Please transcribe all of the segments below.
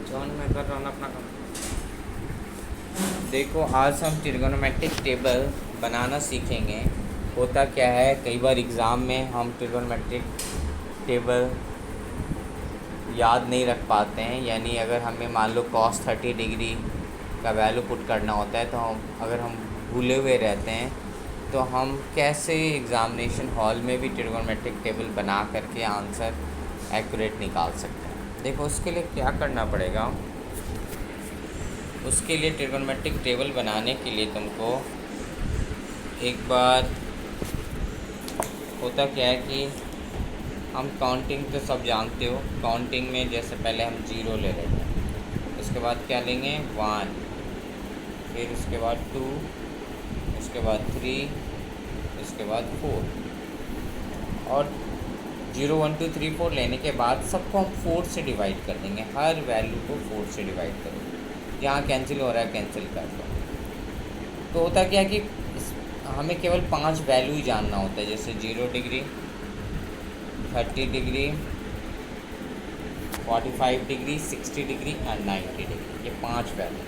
John मैं कर रहा हूँ ना अपना काम। देखो आज हम ट्रिगोनोमेट्रिक टेबल बनाना सीखेंगे। होता क्या है, कई बार एग्ज़ाम में हम ट्रिगोनोमेट्रिक टेबल याद नहीं रख पाते हैं। यानी अगर हमें मान लो cos 30 डिग्री का वैल्यू पुट करना होता है तो हम भूले हुए रहते हैं तो हम कैसे एग्ज़ामिनेशन हॉल में भी ट्रिगोनोमेट्रिक टेबल बना करके आंसर एक्यूरेट निकाल सकते हैं। देखो उसके लिए क्या करना पड़ेगा। उसके लिए ट्रिगोनोमेट्रिक टेबल बनाने के लिए तुमको एक बार होता क्या है कि हम काउंटिंग तो सब जानते हो। काउंटिंग में जैसे पहले हम 0 ले लेते हैं, उसके बाद क्या लेंगे 1, फिर उसके बाद 2, उसके बाद 3, उसके बाद 4 और 0 1 2 3 4 लेने के बाद सबको हम 4 से डिवाइड कर देंगे। हर वैल्यू को 4 से डिवाइड करेंगे। जहाँ कैंसिल हो रहा है कैंसिल कर दो। तो होता क्या है कि हमें केवल 5 वैल्यू ही जानना होता है, जैसे 0 degree, 30 degree, 45 degree, 60 degree and 90 degree, ये 5 वैल्यू।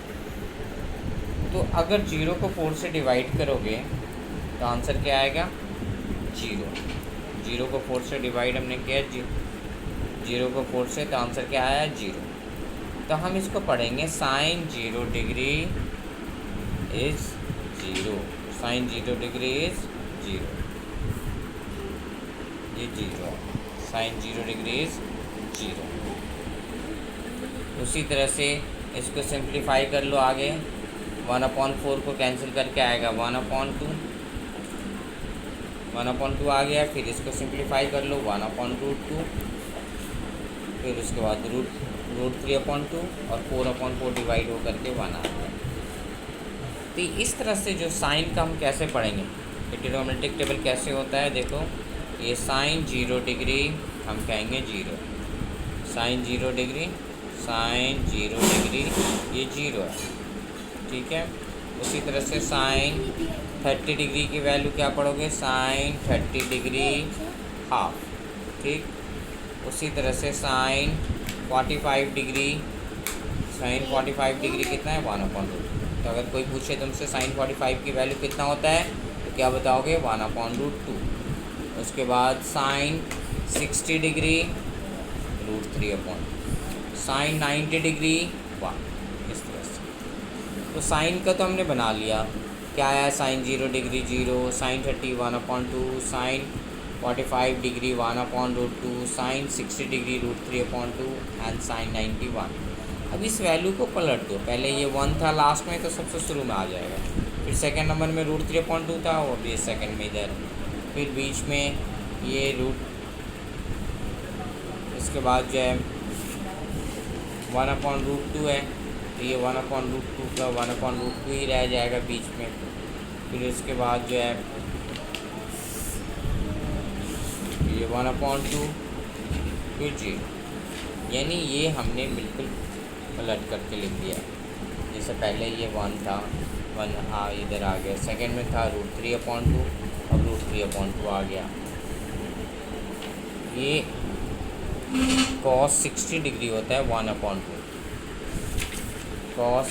तो अगर 0 को 4 से डिवाइड करोगे तो आंसर क्या आएगा 0। 0 को 4 से डिवाइड हमने किया 0 को 4 से, तो आंसर क्या आया 0। तो हम इसको पढ़ेंगे sine 0 degree is 0, sine 0 degree is 0, ये 0 है, साइन 0 डिग्री इज़ 0। उसी तरह से इसको सिंप्लीफाई कर लो आगे। 1/4 को कैंसिल करके आएगा 1/2, 1/2 आ गया। फिर इसको सिंप्लीफाई कर लो 1/√2, फिर उसके बाद √3/2 और 4/4 डिवाइड हो करके 1 आ गया। तो इस तरह से जो साइन का हम कैसे पढ़ेंगे, ट्रिगोनोमेट्रिक टेबल कैसे होता है। देखो ये साइन 0 डिग्री हम कहेंगे 0, साइन 0 डिग्री, साइन 0 डिग्री ये 0 है, ठीक है। उसी तरह से साइन 30 डिग्री की वैल्यू क्या पढ़ोगे, साइन 30 डिग्री हाफ, ठीक। उसी तरह से साइन 45 डिग्री, साइन 45 डिग्री कितना है 1/2। तो अगर कोई पूछे तुमसे साइन 45 की वैल्यू कितना होता है तो क्या बताओगे 1/2। उसके बाद साइन 60 डिग्री √3/, साइन 90 डिग्री 1, इस तरह से। तो साइन का तो हमने बना लिया, क्या आया sine 0 degree 0, sine 30 1/2, sine 45 degree 1/√2, sine 60 degree √3/2 and sine 90 1। अब इस वैल्यू को पलट दो, पहले ये 1 था लास्ट में तो सबसे शुरू में आ जाएगा, फिर सेकंड नंबर में √3/2 था वो भी सेकंड में इधर, फिर बीच में ये रूट, इसके बाद जो है 1/√2 है तो ये 1/√2 का 1/√2 ही रह जाएगा बीच में। फिर इसके बाद जो है ये 1/2 फिर 0, यानी ये हमने बिल्कुल पलट करके लिख दिया। जैसे पहले ये 1 था, 1 इधर आ गया, सेकंड में था √3/2 अब √3/2 आ गया। ये cos 60 डिग्री होता है 1/2, cos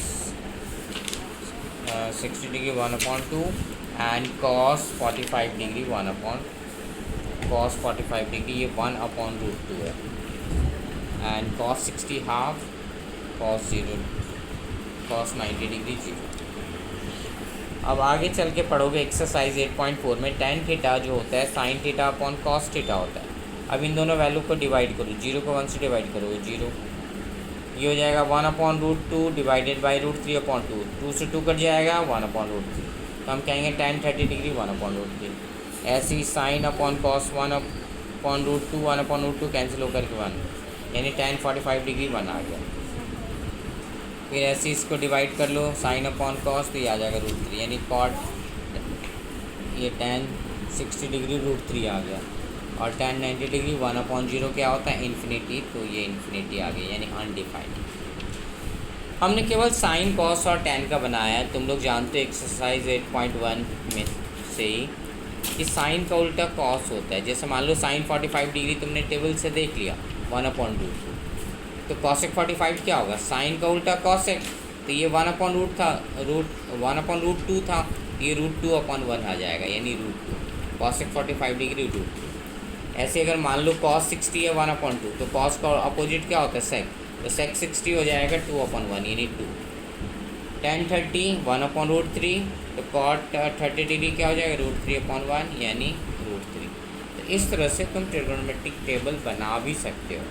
60 degree 1/2 and cos 45 degree cos 45 degree ये 1/√2 है and cos 60 half, cos 90 degree 0। अब आगे चल के पढ़ोगे एक्सरसाइज 8.4 में tan थीटा जो होता है sin theta upon cos theta होता है। अब इन दोनों वैल्यू को डिवाइड करो, 0 को 1 से डिवाइड करो 0, ये हो जाएगा 1/√2 डिवाइडेड बाई √3/2, 2 से 2 कट जाएगा 1/√3, तो हम कहेंगे tan 30 डिग्री 1/√3। ऐसे ही साइन अपॉन कॉस 1/√2, 1/√2 कैंसिल होकर के 1, यानी tan 45 डिग्री 1 आ गया। फिर ऐसे इसको डिवाइड कर लो साइन अपॉन कॉस तो ये आ जाएगा √3, यानी कॉट ये tan 60 डिग्री √3 आ गया और tan 90 डिग्री 1/0 क्या होता है इन्फिनिटी, तो ये इन्फिनिटी आ गई यानी अनडिफाइंड। हमने केवल साइन कॉस और tan का बनाया है। तुम लोग जानते हो एक्सरसाइज 8.1 में से ही कि साइन का उल्टा कॉस होता है। जैसे मान लो साइन 45 डिग्री तुमने टेबल से देख लिया 1/2, तो कॉसेक 45 क्या होगा, साइन का उल्टा कॉसेक, तो ये 1/रूट था, √1/√2 था, ये √2/1 आ जाएगा, यानी √2 कॉसेक 45 डिग्री √2। ऐसे अगर मान लो कॉस 60 है 1/2, तो कॉस का अपोजिट क्या होता है सेक, तो सेक 60 हो जाएगा 2/1 यानी 2। tan 30 1/√3, तो कॉट 30 डिग्री क्या हो जाएगा √3/1 यानी √3। तो इस तरह से तुम ट्रिग्नोमेट्रिक टेबल बना भी सकते हो।